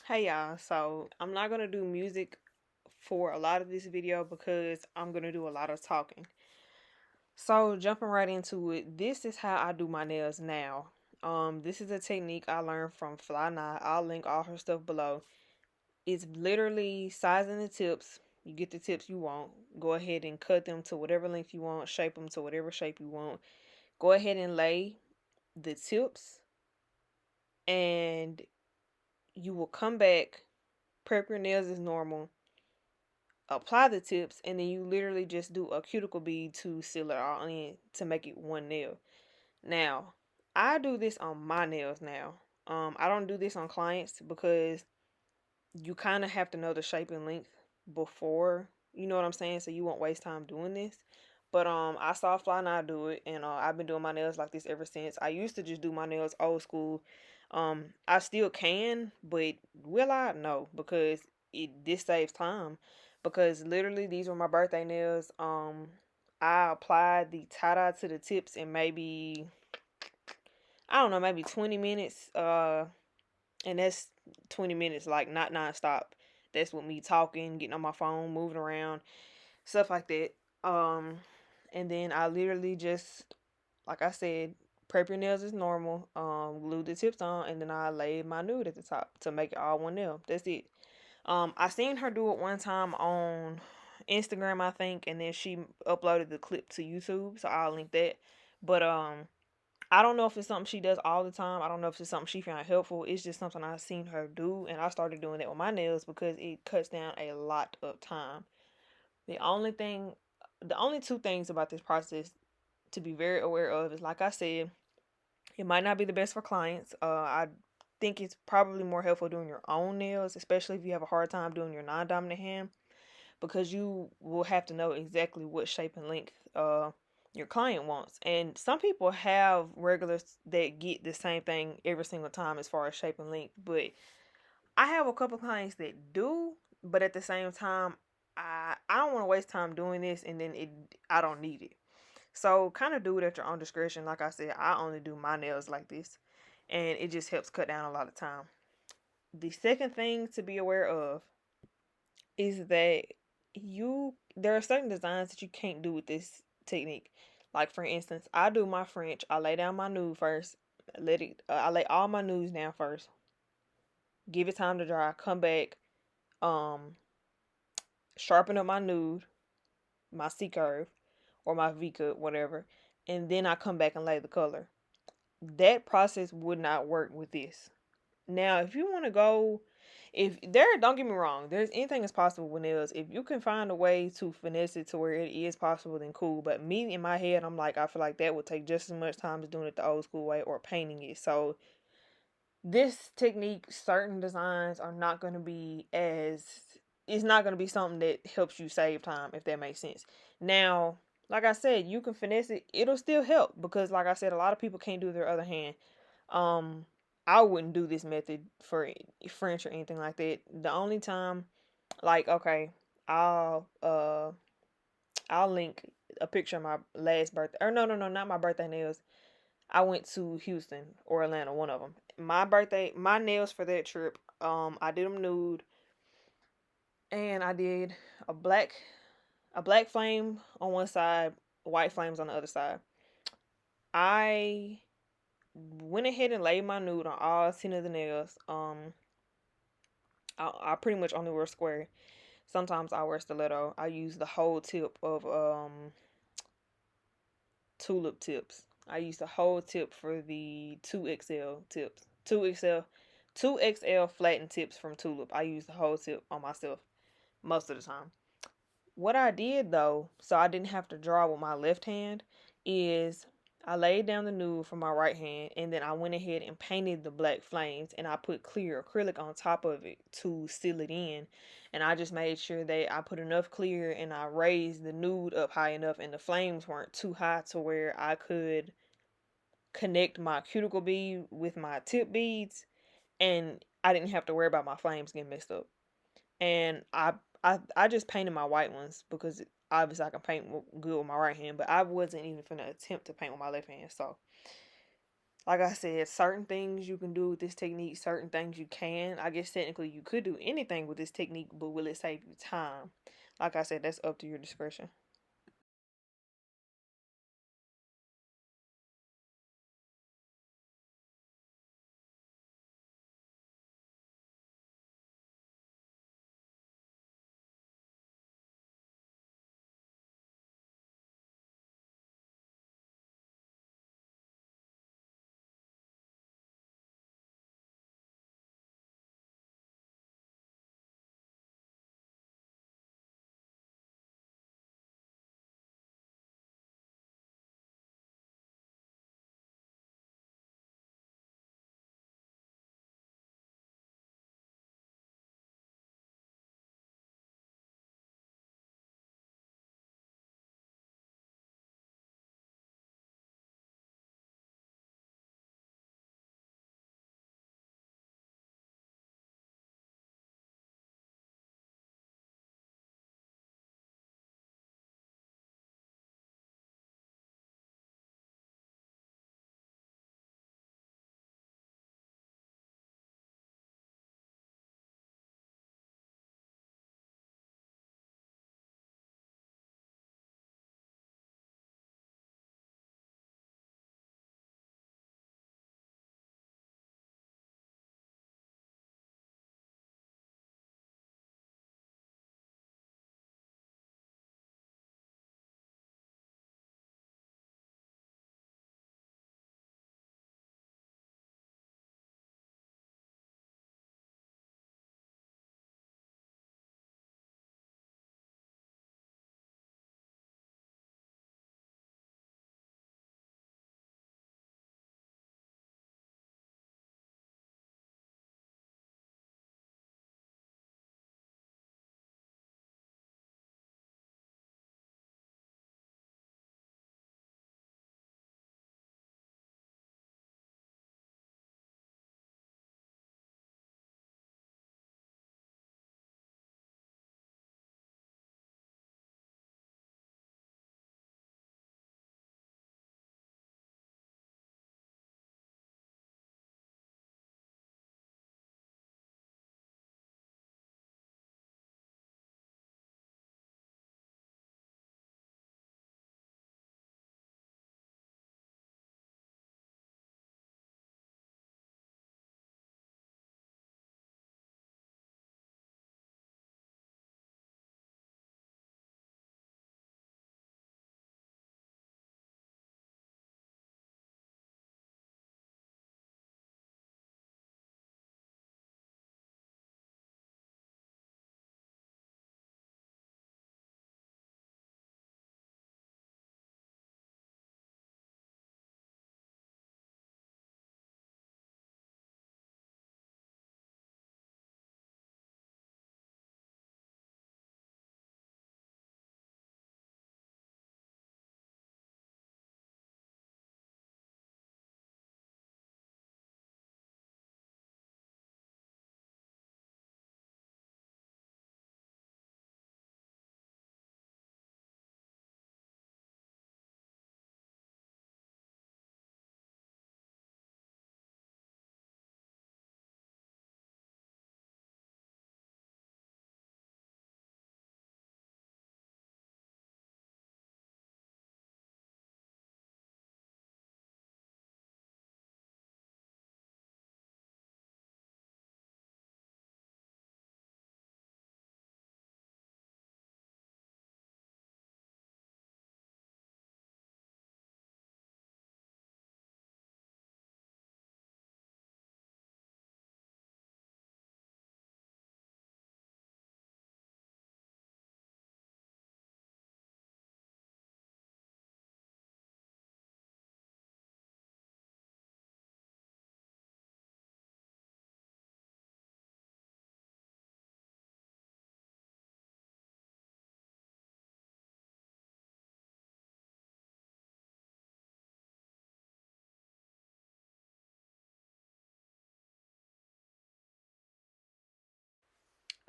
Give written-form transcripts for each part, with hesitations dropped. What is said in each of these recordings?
Hey y'all, so I'm not gonna do music for a lot of this video because I'm gonna do a lot of talking. So jumping right into it, this is how I do my nails now. This is a technique I learned from Flynih. I'll link all her stuff below. It's literally sizing the tips. You get the tips you want. Go ahead and cut them to whatever length you want, shape them to whatever shape you want. Go ahead and lay the tips, and you will come back, prep your nails as normal, apply the tips, and then you literally just do a cuticle bead to seal it all in to make it one nail. Now, I do this on my nails now. I don't do this on clients because you kind of have to know the shape and length before, you know what I'm saying, so you won't waste time doing this. But I saw Fly Now do it, and I've been doing my nails like this ever since. I used to just do my nails old school. I still can, but will I? No, because this saves time. Because literally, these were my birthday nails. I applied the tie dye to the tips in maybe, I don't know, maybe 20 minutes. And that's 20 minutes, like not nonstop. That's with me talking, getting on my phone, moving around, stuff like that. Um, and then I literally just, like I said, prep your nails as normal. Glue the tips on, and then I laid my nude at the top to make it all one nail. That's it. I seen her do it one time on Instagram, I think, and then she uploaded the clip to YouTube, so I'll link that. But I don't know if it's something she does all the time. I don't know if it's something she found helpful. It's just something I've seen her do, and I started doing that with my nails because it cuts down a lot of time. The only thing, the only two things about this process to be very aware of is, like I said, it might not be the best for clients. I think it's probably more helpful doing your own nails, especially if you have a hard time doing your non-dominant hand, because you will have to know exactly what shape and length your client wants. And some people have regulars that get the same thing every single time as far as shape and length, but I have a couple clients that do, but at the same time, I don't want to waste time doing this and then I don't need it. So kind of do it at your own discretion. Like I said, I only do my nails like this, and it just helps cut down a lot of time. The second thing to be aware of is that there are certain designs that you can't do with this technique. Like for instance, I do my French. I lay down my nude first. I lay all my nudes down first. Give it time to dry. Come back. Um, Sharpen up my nude, my C curve, or my V cut, whatever, and then I come back and lay the color. That process would not work with this. Now, if you want to go, if there, don't get me wrong, there's anything is possible with nails. If you can find a way to finesse it to where it is possible, then cool. But me in my head, I'm like, I feel like that would take just as much time as doing it the old school way or painting it. So this technique, certain designs are not going to be as, it's not going to be something that helps you save time, if that makes sense. Now, like I said, you can finesse it, it'll still help because, like I said, a lot of people can't do their other hand. um I wouldn't do this method for French or anything like that. The only time, like, okay, I'll uh I'll link a picture of my last birthday, or no, not my birthday nails. I went to Houston or Atlanta, one of them. My birthday, my nails for that trip, I did them nude, and I did a black a black flame on one side, white flames on the other side. I went ahead and laid my nude on all 10 of the nails. I pretty much only wear square. Sometimes I wear stiletto. I use the whole tip of tulip tips. I use the whole tip for the 2XL tips. 2XL flattened tips from Tulip. I use the whole tip on myself most of the time. What I did though, so I didn't have to draw with my left hand, is I laid down the nude for my right hand, and then I went ahead and painted the black flames, and I put clear acrylic on top of it to seal it in. And I just made sure that I put enough clear and I raised the nude up high enough and the flames weren't too high to where I could connect my cuticle bead with my tip beads, and I didn't have to worry about my flames getting messed up. And I just painted my white ones because obviously I can paint good with my right hand, but I wasn't even finna attempt to paint with my left hand. So Like I said, certain things you can do with this technique, certain things you can. I guess technically you could do anything with this technique, but will it save you time? Like I said, that's up to your discretion.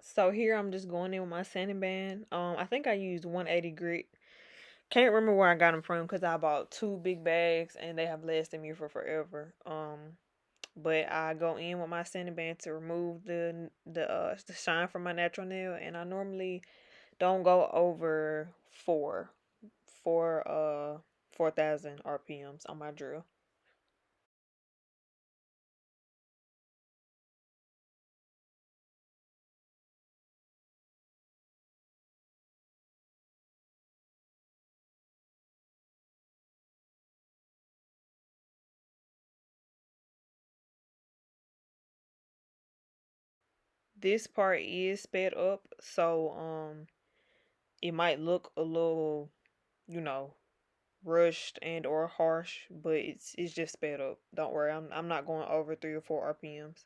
So here I'm just going in with my sanding band. I think I used 180 grit. Can't remember where I got them from because I bought two big bags and they have lasted me for forever. But I go in with my sanding band to remove the shine from my natural nail, and I normally don't go over four 4,000 RPMs on my drill. This part is sped up, so it might look a little, you know, rushed and or harsh, but it's just sped up. Don't worry, I'm not going over 3 or 4 RPMs.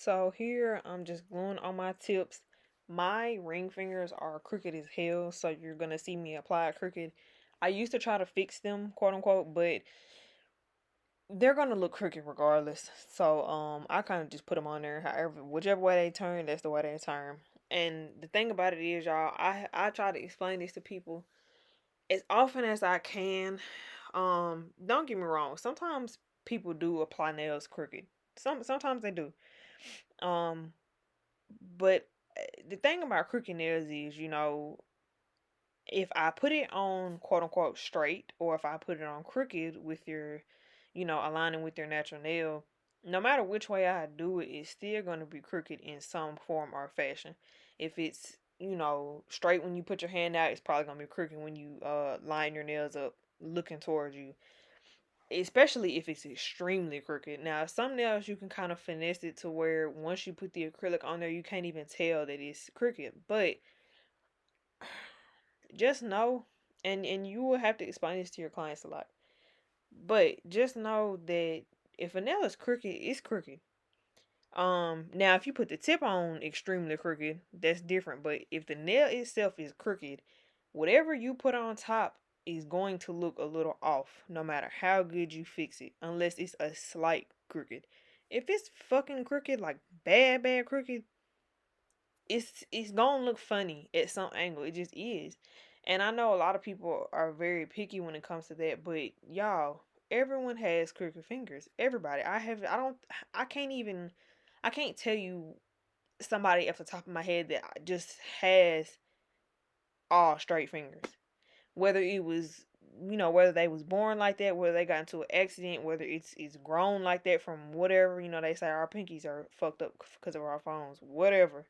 So here I'm just gluing on my tips. My ring fingers are crooked as hell, so you're gonna see me apply crooked. I used to try to fix them, quote unquote, but they're gonna look crooked regardless. So I kind of just put them on there. However, whichever way they turn, that's the way they turn. And the thing about it is, y'all, I try to explain this to people as often as I can. Don't get me wrong. Sometimes people do apply nails crooked. Sometimes they do. Um, but the thing about crooked nails is, if I put it on quote unquote straight, or if I put it on crooked with your, aligning with your natural nail, no matter which way I do it, it's still going to be crooked in some form or fashion. If it's, straight when you put your hand out, it's probably going to be crooked when you line your nails up looking towards you, especially if it's extremely crooked. Now, some nails you can kind of finesse it to where once you put the acrylic on there, you can't even tell that it's crooked. But just know, and you will have to explain this to your clients a lot. But just know that if a nail is crooked, it's crooked. Now if you put the tip on extremely crooked, that's different. But if the nail itself is crooked, whatever you put on top is going to look a little off, no matter how good you fix it, unless it's a slight crooked. If it's fucking crooked, like bad crooked, it's gonna look funny at some angle. It just is. And I know a lot of people are very picky when it comes to that, but y'all, everyone has crooked fingers. Everybody. I can't tell you somebody off the top of my head that just has all straight fingers. Whether it was, whether they was born like that, whether they got into an accident, whether it's grown like that from whatever, they say our pinkies are fucked up because of our phones, whatever.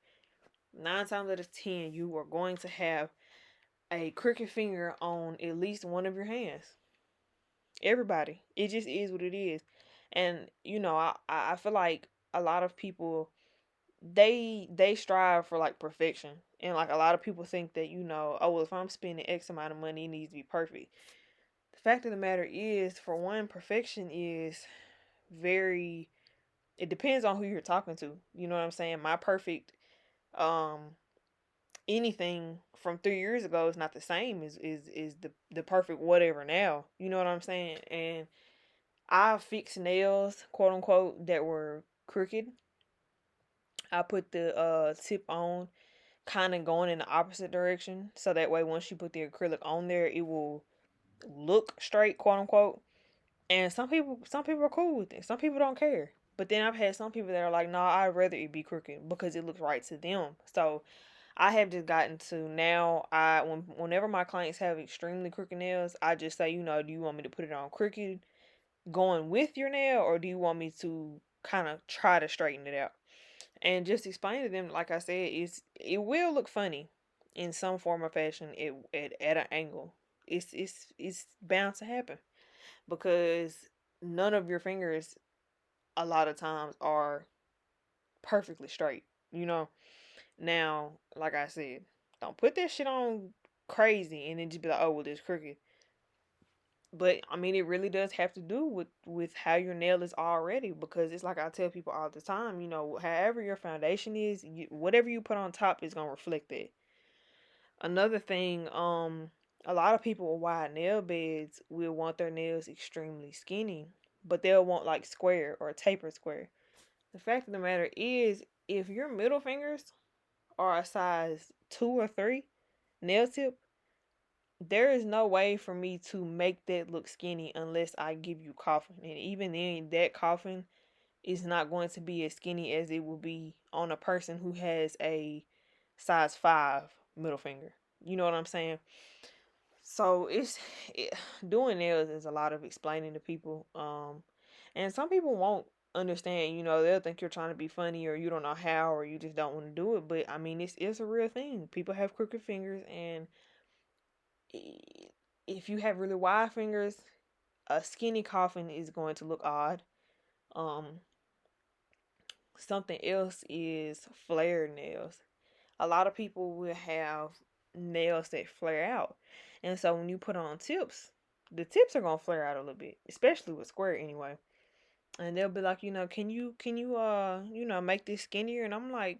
9 times out of 10, you are going to have a crooked finger on at least one of your hands. Everybody. It just is what it is. And I feel like a lot of people, they strive for like perfection. And like a lot of people think that, oh well, if I'm spending X amount of money, it needs to be perfect. The fact of the matter is, for one, perfection is very, it depends on who you're talking to. You know what I'm saying? My perfect um anything from 3 years ago is not the same as the perfect whatever now. You know what I'm saying? And I fixed nails, quote unquote, that were crooked. I put the tip on, kind of going in the opposite direction, so that way once you put the acrylic on there, it will look straight, quote unquote. And some people are cool with it. Some people don't care. But then I've had some people that are like, no, I'd rather it be crooked because it looks right to them. So I have just gotten to now. Whenever my clients have extremely crooked nails, I just say, do you want me to put it on crooked, going with your nail, or do you want me to kind of try to straighten it out? And just explain to them, like I said, it will look funny in some form or fashion at an angle. It's bound to happen because none of your fingers a lot of times are perfectly straight. You know. Now, like I said, don't put that shit on crazy and then just be like, oh well, it's crooked. But I mean, it really does have to do with how your nail is already, because it's like I tell people all the time. However your foundation is, whatever you put on top is gonna reflect that. Another thing, a lot of people with wide nail beds will want their nails extremely skinny, but they'll want like square or tapered square. The fact of the matter is, if your middle fingers are a size 2 or 3 nail tip, there is no way for me to make that look skinny unless I give you coffin. And even then, that coffin is not going to be as skinny as it will be on a person who has a size 5 middle finger. You know what I'm saying? So it, doing nails is a lot of explaining to people. And some people won't understand. They'll think you're trying to be funny, or you don't know how, or you just don't want to do it. But I mean, it's a real thing. People have crooked fingers, and if you have really wide fingers, a skinny coffin is going to look odd. Um, Something else is flared nails. A lot of people will have nails that flare out, and so when you put on tips, the tips are gonna flare out a little bit, especially with square anyway. And they'll be like, can you make this skinnier? And I'm like,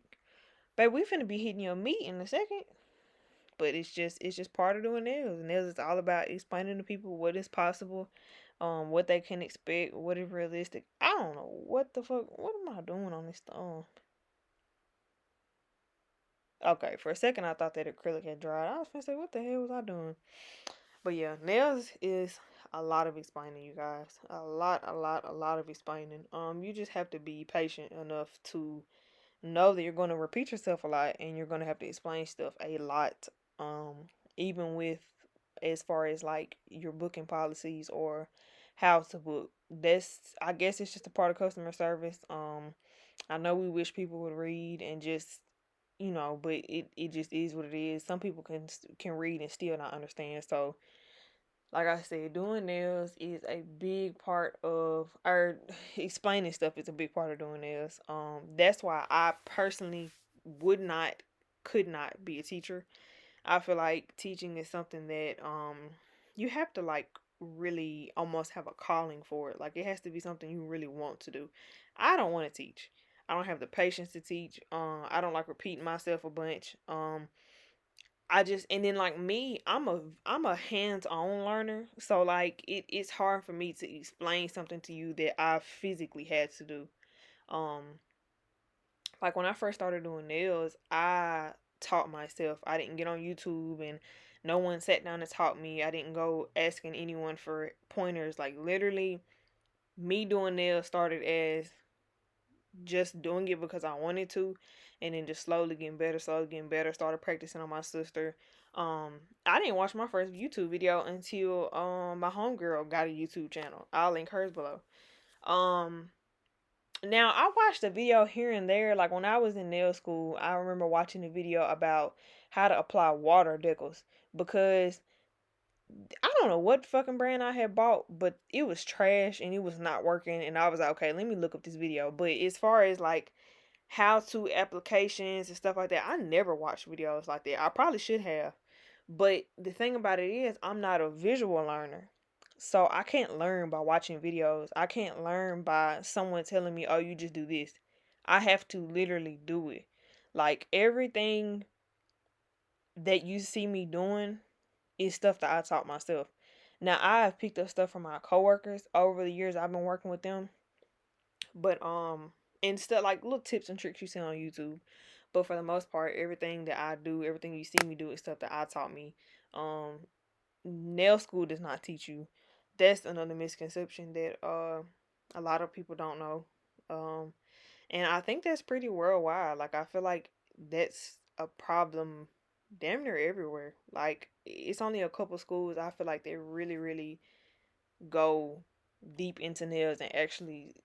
babe, we finna be hitting your meat in a second. But it's just part of doing nails. And nails is all about explaining to people what is possible, what they can expect, what is realistic. I don't know what the fuck. What am I doing on this thumb? Okay, for a second I thought that acrylic had dried. I was gonna say, what the hell was I doing? But yeah, nails is a lot of explaining, you guys. A lot of explaining. You just have to be patient enough to know that you're going to repeat yourself a lot, and you're going to have to explain stuff a lot. Um, Even with, as far as like your booking policies or how to book. I guess it's just a part of customer service. I know we wish people would read and just, but it just is what it is. Some people can read and still not understand. So like I said, doing nails is a big part of, or explaining stuff is a big part of doing nails. That's why I personally would not, could not be a teacher. I feel like teaching is something that you have to like really almost have a calling for it. Like it has to be something you really want to do. I don't want to teach. I don't have the patience to teach. I don't like repeating myself a bunch. I just, and then like me, I'm a hands-on learner. So like it's hard for me to explain something to you that I physically had to do. Um like when I first started doing nails, I taught myself. I didn't get on YouTube, and no one sat down and taught me. I didn't go asking anyone for pointers. Like literally me doing nails started as just doing it because I wanted to, and then just slowly getting better. Started practicing on my sister. I didn't watch my first YouTube video until my homegirl got a YouTube channel. I'll link hers below. Um, Now I watched a video here and there. Like when I was in nail school, I remember watching a video about how to apply water decals, because I don't know what fucking brand I had bought, but it was trash and it was not working. And I was like, okay, let me look up this video. But as far as like how to applications and stuff like that, I never watched videos like that. I probably should have. But the thing about it is, I'm not a visual learner. So I can't learn by watching videos. I can't learn by someone telling me, oh, you just do this. I have to literally do it. Like everything that you see me doing is stuff that I taught myself. Now I have picked up stuff from my coworkers over the years I've been working with them, but and stuff like little tips and tricks you see on YouTube. But for the most part, everything that I do, everything you see me do is stuff that I taught me. Um, Nail school does not teach you. That's another misconception that a lot of people don't know. And I think that's pretty worldwide. Like I feel like that's a problem damn near everywhere. Like it's only a couple schools I feel like they really, really go deep into nails and actually,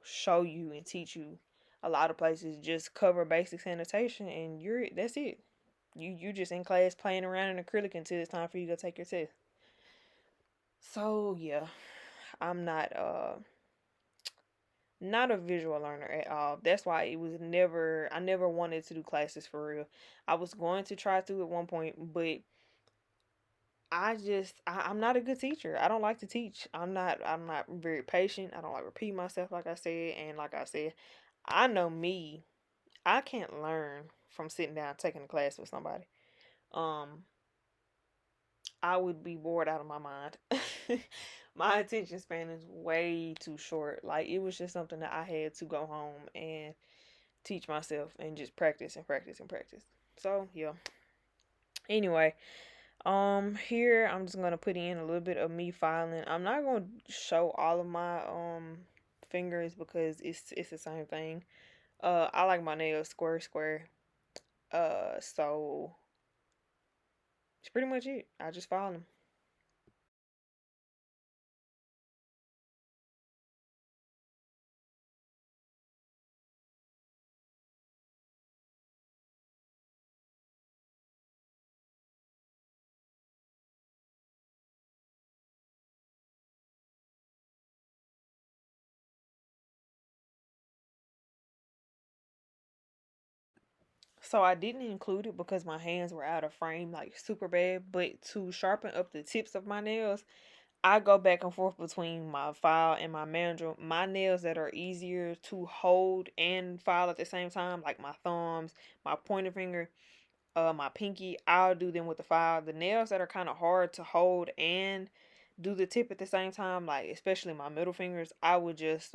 show you and teach you. A lot of places just cover basic sanitation and that's it. You just in class playing around in acrylic until it's time for you to go take your test. So yeah, I'm not a visual learner at all. That's why I never wanted to do classes for real. I was going to try to at one point, but I'm not a good teacher. I don't like to teach. I'm not very patient. I don't like repeat myself like I said, and like I said, I know me. I can't learn from sitting down taking a class with somebody. Um I would be bored out of my mind. My attention span is way too short. Like it was just something that I had to go home and teach myself and just practice and practice and practice. So yeah. Anyway, here I'm just gonna put in a little bit of me filing. I'm not gonna show all of my fingers because it's the same thing. I like my nails square square. So it's pretty much it. I just file them. So I didn't include it because my hands were out of frame like super bad, but to sharpen up the tips of my nails, I go back and forth between my file and my mandrel. My nails that are easier to hold and file at the same time, like my thumbs, my pointer finger, my pinky, I'll do them with the file. The nails that are kind of hard to hold and do the tip at the same time, like especially my middle fingers, I would just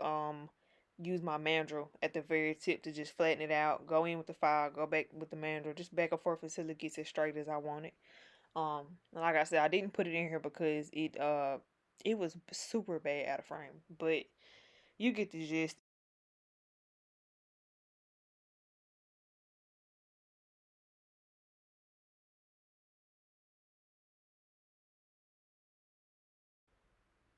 use my mandrel at the very tip to just flatten it out, go in with the file, go back with the mandrel, just back and forth until it gets as straight as I want it. Like I said, I didn't put it in here because it was super bad out of frame, but you get the gist.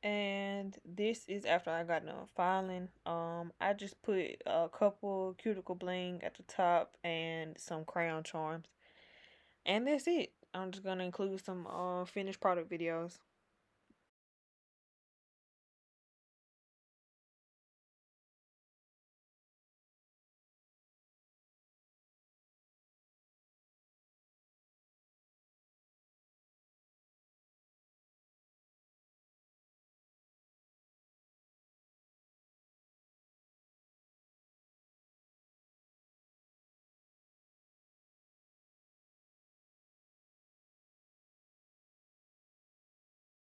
And this is after I got done filing. I just put a couple cuticle bling at the top and some crayon charms. And that's it. I'm just gonna include some finished product videos.